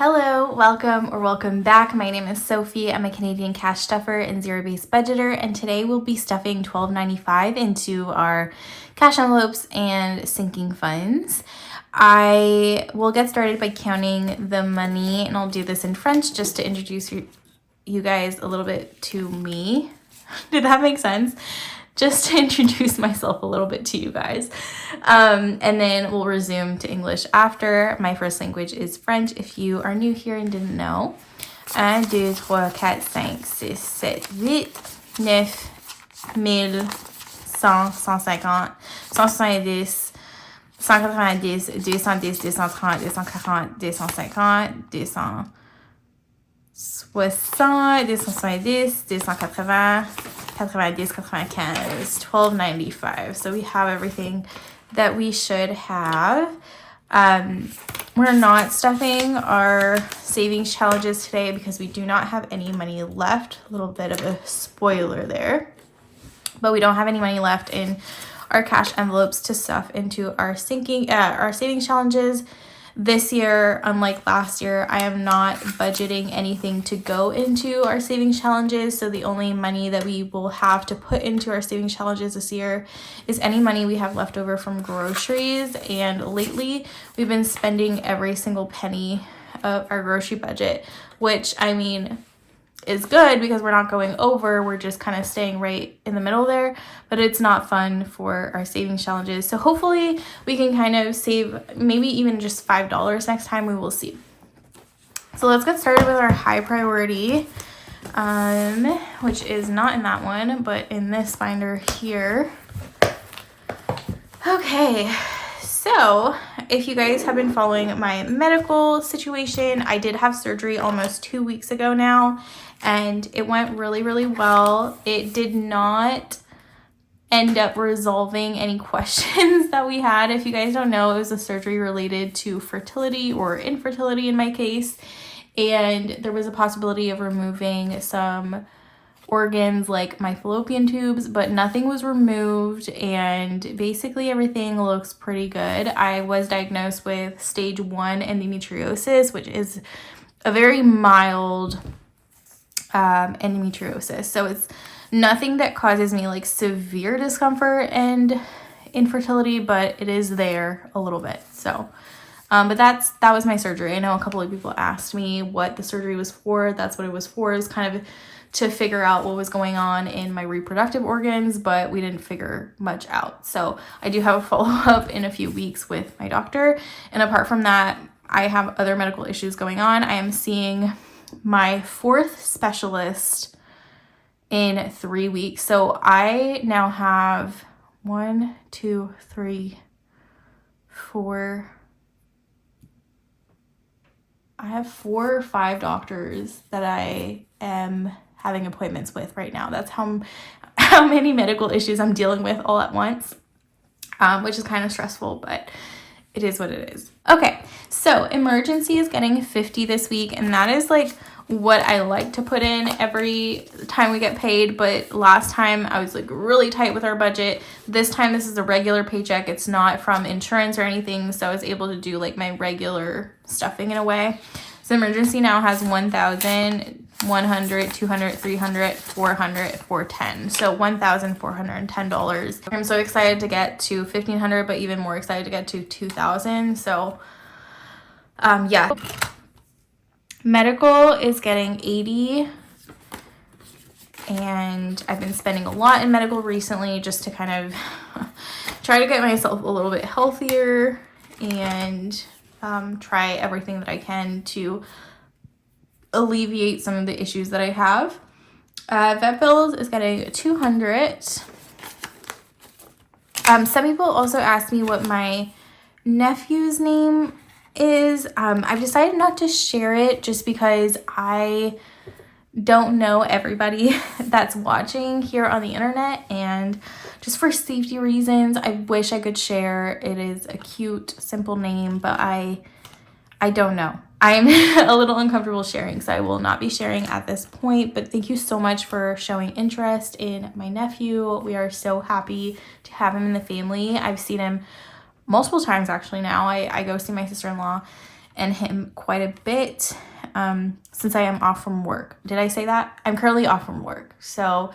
Hello, welcome back. My name is Sophie. I'm a Canadian cash stuffer and zero-based budgeter, and today we'll be stuffing $12.95 into our cash envelopes and sinking funds. I will get started by counting the money, and I'll do this in French just to introduce you guys a little bit to me. Did that make sense? Just to introduce myself a little bit to you guys. And then we'll resume to English after. My first language is French if you are new here and didn't know. 1, 2, 3, 4, 5, 6, 7, 8, 9, 1000, 100, 150, 170, 190, 210, 230, 240, 240, 250, 260, 270, 280, 90, 95, $12.95. So we have everything that we should have. We're not stuffing our savings challenges today because we do not have any money left. A little bit of a spoiler there. But we don't have any money left in our cash envelopes to stuff into our savings challenges. This year, unlike last year, I am not budgeting anything to go into our savings challenges. So the only money that we will have to put into our savings challenges this year is any money we have left over from groceries. And lately, we've been spending every single penny of our grocery budget, which I mean is good because we're not going over. We're just kind of staying right in the middle there, but it's not fun for our savings challenges. So hopefully we can kind of save maybe even just $5 next time. We will see. So let's get started with our high priority, which is not in that one, but in this binder here. Okay. So if you guys have been following my medical situation, I did have surgery almost 2 weeks ago now, and it went really, really well. It did not end up resolving any questions that we had. If you guys don't know, it was a surgery related to fertility or infertility in my case, and there was a possibility of removing some organs like my fallopian tubes, but nothing was removed, and basically everything looks pretty good. I was diagnosed with stage 1 endometriosis, which is a very mild endometriosis. So it's nothing that causes me like severe discomfort and infertility, but it is there a little bit. So but that was my surgery. I know a couple of people asked me what the surgery was for. That's what it was for. It was kind of to figure out what was going on in my reproductive organs, but we didn't figure much out. So I do have a follow-up in a few weeks with my doctor. And apart from that, I have other medical issues going on. I am seeing my 4th specialist in 3 weeks. So I now have 1, 2, 3, 4. I have 4 or 5 doctors that I am having appointments with right now. That's how many medical issues I'm dealing with all at once, which is kind of stressful, but it is what it is. Okay, so emergency is getting 50 this week, and that is like what I like to put in every time we get paid. But last time I was like really tight with our budget. This time this is a regular paycheck. It's not from insurance or anything, so I was able to do like my regular stuffing in a way. So emergency now has 1,000, 100, 200, 300, 400, 410. So $1,410. I'm so excited to get to 1,500, but even more excited to get to 2,000. So yeah. Medical is getting 80, and I've been spending a lot in medical recently just to kind of try to get myself a little bit healthier and try everything that I can to alleviate some of the issues that I have. Vet bills is getting 200. Some people also asked me what my nephew's name is. I've decided not to share it just because I don't know everybody that's watching here on the internet, and just for safety reasons, I wish I could share. It is a cute, simple name, but I don't know. I'm a little uncomfortable sharing, so I will not be sharing at this point. But thank you so much for showing interest in my nephew. We are so happy to have him in the family. I've seen him multiple times actually now. I go see my sister-in-law, and him quite a bit since I am off from work. Did I say that? I'm currently off from work. So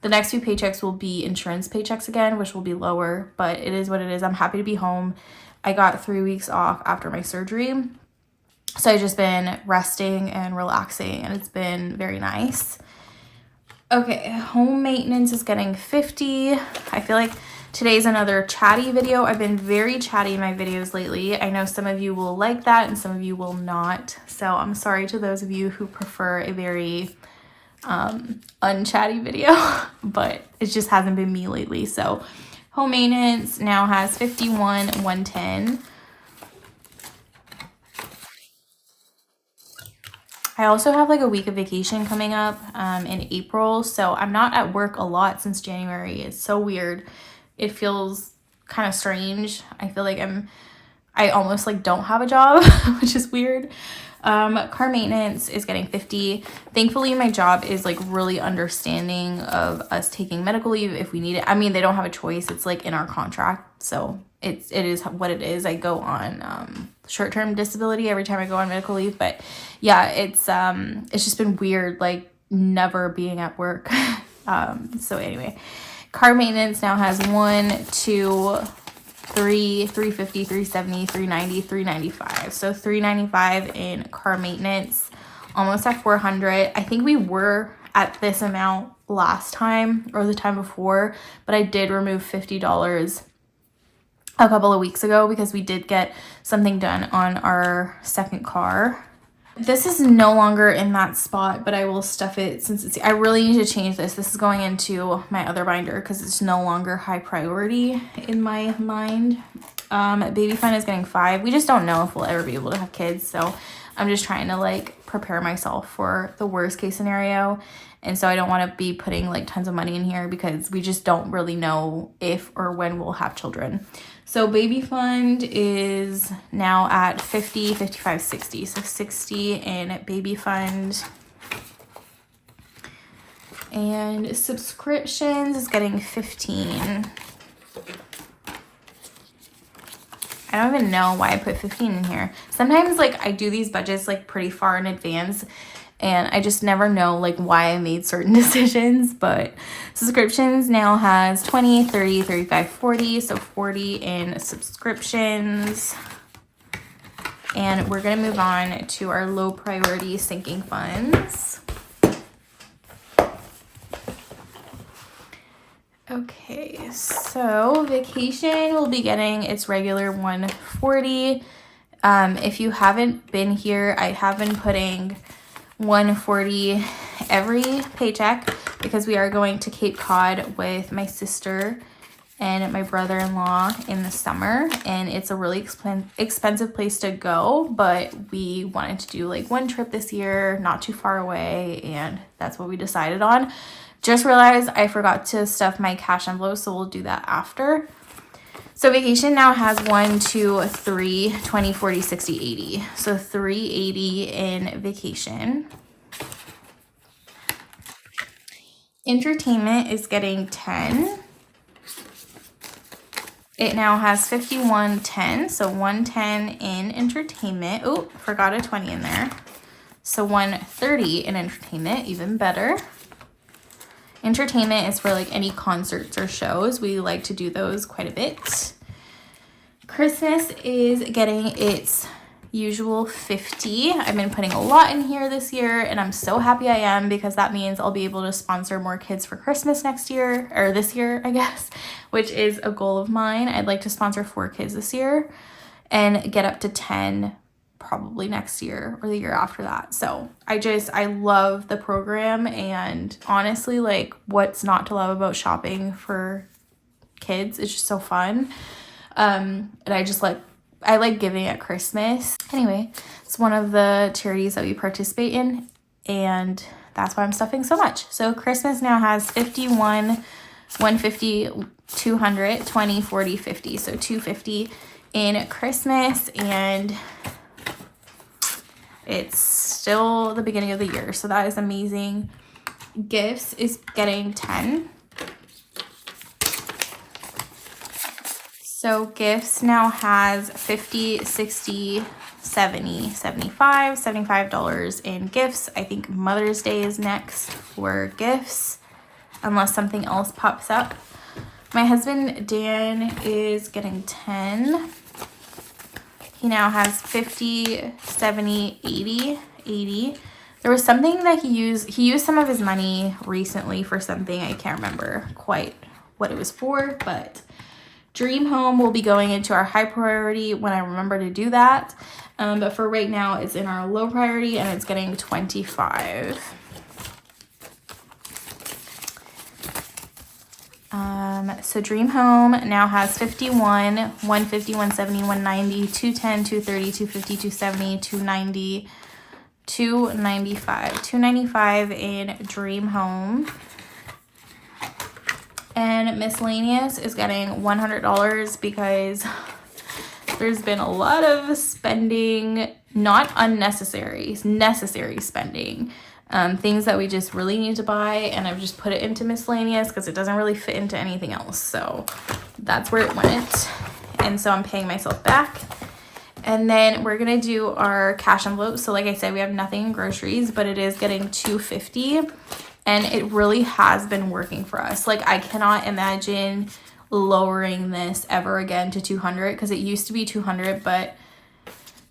the next few paychecks will be insurance paychecks again, which will be lower, but it is what it is. I'm happy to be home. I got 3 weeks off after my surgery. So I've just been resting and relaxing, and it's been very nice. Okay, home maintenance is getting 50. I feel like today's another chatty video. I've been very chatty in my videos lately. I know some of you will like that and some of you will not. So I'm sorry to those of you who prefer a very unchatty video, but it just hasn't been me lately. So home maintenance now has 51,110. I also have like a week of vacation coming up in April, so I'm not at work a lot since January. It's so weird. It feels kind of strange. I feel like I almost like don't have a job, which is weird. Car maintenance is getting 50. Thankfully, my job is like really understanding of us taking medical leave if we need it. I mean, they don't have a choice. It's like in our contract, so it is what it is. I go on short-term disability every time I go on medical leave, but yeah, it's just been weird, like never being at work. So anyway, car maintenance now has 1, 2, 3, 350, 370, 390, 395. So 395 in car maintenance, almost at 400. I think we were at this amount last time or the time before, but I did remove $50 a couple of weeks ago because we did get something done on our second car. This is no longer in that spot, but I will stuff it since I really need to change this. This is going into my other binder because it's no longer high priority in my mind. Baby fund is getting 5. We just don't know if we'll ever be able to have kids, so I'm just trying to like prepare myself for the worst case scenario. And so I don't want to be putting like tons of money in here because we just don't really know if or when we'll have children. So baby fund is now at 50, 55, 60. So 60 in baby fund. And subscriptions is getting 15. I don't even know why I put 15 in here. Sometimes like I do these budgets like pretty far in advance and I just never know like why I made certain decisions, but subscriptions now has 20, 30, 35, 40. So 40 in subscriptions. And we're going to move on to our low priority sinking funds. Okay, so vacation will be getting its regular 140. If you haven't been here, I have been putting 140 every paycheck because we are going to Cape Cod with my sister and my brother-in-law in the summer, and it's a really expensive place to go, but we wanted to do like one trip this year, not too far away, and that's what we decided on. Just realized I forgot to stuff my cash envelope, so we'll do that after. So vacation now has 1, 2, 3, 20, 40, 60, 80. So 380 in vacation. Entertainment is getting 10. It now has 5110, so 110 in entertainment. Oh, forgot a 20 in there. So 130 in entertainment, even better. Entertainment is for like any concerts or shows. We like to do those quite a bit. Christmas is getting its usual 50. I've been putting a lot in here this year, and I'm so happy I am because that means I'll be able to sponsor more kids for Christmas next year, or this year, I guess, which is a goal of mine. I'd like to sponsor 4 kids this year and get up to 10 probably next year or the year after that. So I love the program, and honestly, like, what's not to love about shopping for kids? It's just so fun. And I like giving at Christmas. Anyway, it's one of the charities that we participate in, and that's why I'm stuffing so much. So Christmas now has 51, 150, 200, 20, 40, 50. So 250 in Christmas, and it's still the beginning of the year, so that is amazing. Gifts is getting 10. So gifts now has 50, 60, $75 in gifts. I think Mother's Day is next for gifts, unless something else pops up. My husband Dan is getting 10. He now has 50, 70, 80. There was something that he used some of his money recently for something. I can't remember quite what it was for, but Dream Home will be going into our high priority when I remember to do that. But for right now, it's in our low priority and it's getting 25. So Dream Home now has 51, 150, 170, 190, 210, 230, 250, 270, 290, 295 in Dream Home. And miscellaneous is getting $100 because there's been a lot of spending, not unnecessary, necessary spending. Things that we just really need to buy, and I've just put it into miscellaneous because it doesn't really fit into anything else. So that's where it went. And so I'm paying myself back. And then we're gonna do our cash envelopes. So like I said, we have nothing in groceries, but it is getting $250, and it really has been working for us. Like, I cannot imagine lowering this ever again to $200, because it used to be $200, but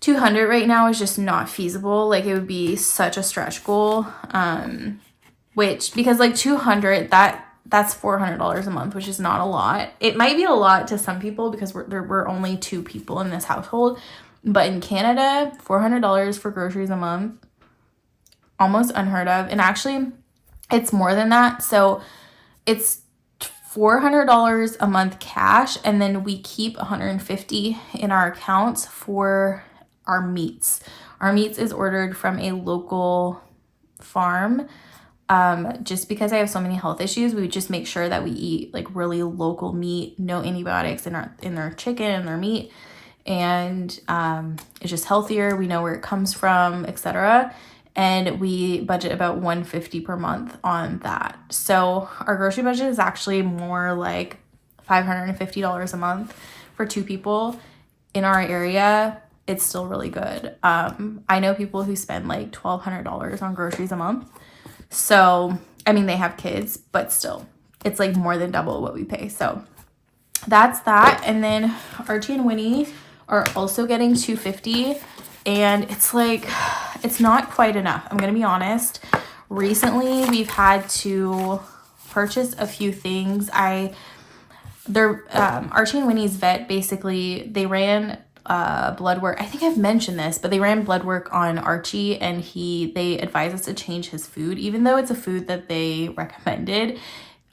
$200 right now is just not feasible. Like, it would be such a stretch goal. Because like $200, that's $400 a month, which is not a lot. It might be a lot to some people because we're only 2 people in this household. But in Canada, $400 for groceries a month, almost unheard of. And actually, it's more than that. So it's $400 a month cash, and then we keep $150 in our accounts for our meats. Our meats is ordered from a local farm. Just because I have so many health issues, we just make sure that we eat like really local meat, no antibiotics in their chicken and their meat, and it's just healthier. We know where it comes from, etc. And we budget about $150 per month on that. So our grocery budget is actually more like $550 a month for 2 people in our area. It's still really good. I know people who spend like $1,200 on groceries a month. So, I mean, they have kids, but still, it's like more than double what we pay. So that's that. And then Archie and Winnie are also getting $250, and it's like, it's not quite enough. I'm going to be honest. Recently, we've had to purchase a few things. Archie and Winnie's vet, basically, they ran blood work. I think I've mentioned this, but they ran blood work on Archie, and they advised us to change his food, even though it's a food that they recommended.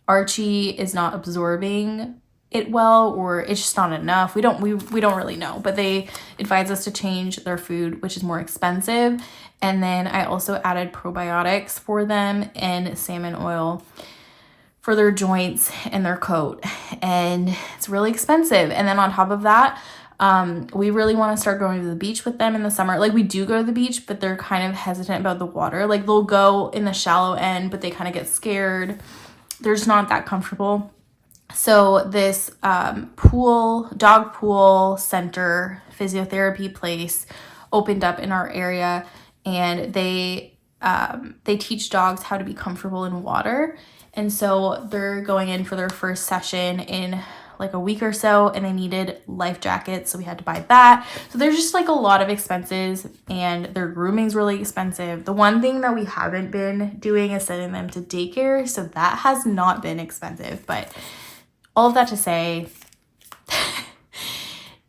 Archie is not absorbing it well, or it's just not enough. We don't really know, but they advised us to change their food, which is more expensive. And then I also added probiotics for them and salmon oil for their joints and their coat, and it's really expensive. And then on top of that, we really want to start going to the beach with them in the summer. Like, we do go to the beach, but they're kind of hesitant about the water. Like, they'll go in the shallow end, but they kind of get scared. They're just not that comfortable. So this dog pool center physiotherapy place opened up in our area, and they teach dogs how to be comfortable in water. And so they're going in for their first session in like a week or so, and they needed life jackets, so we had to buy that. So there's just like a lot of expenses, and their grooming's really expensive. The one thing that we haven't been doing is sending them to daycare, so that has not been expensive. But all of that to say,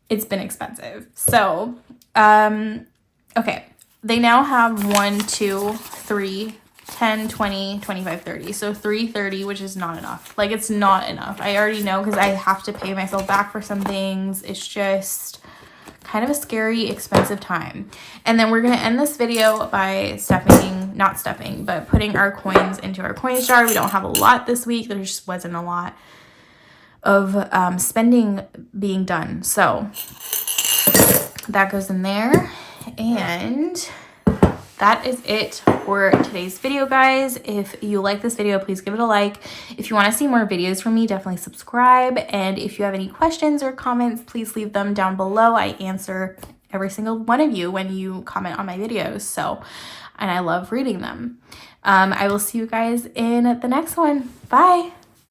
it's been expensive. So okay, they now have 1, 2, 3, 10, 20, 25, 30. So $330, which is not enough. Like, it's not enough. I already know, because I have to pay myself back for some things. It's just kind of a scary, expensive time. And then we're going to end this video by putting our coins into our coins jar. We don't have a lot this week. There just wasn't a lot of spending being done. So that goes in there. And that is it for today's video, guys. If you like this video, please give it a like. If you want to see more videos from me, definitely subscribe. And if you have any questions or comments, please leave them down below. I answer every single one of you when you comment on my videos. So, and I love reading them. I will see you guys in the next one. Bye.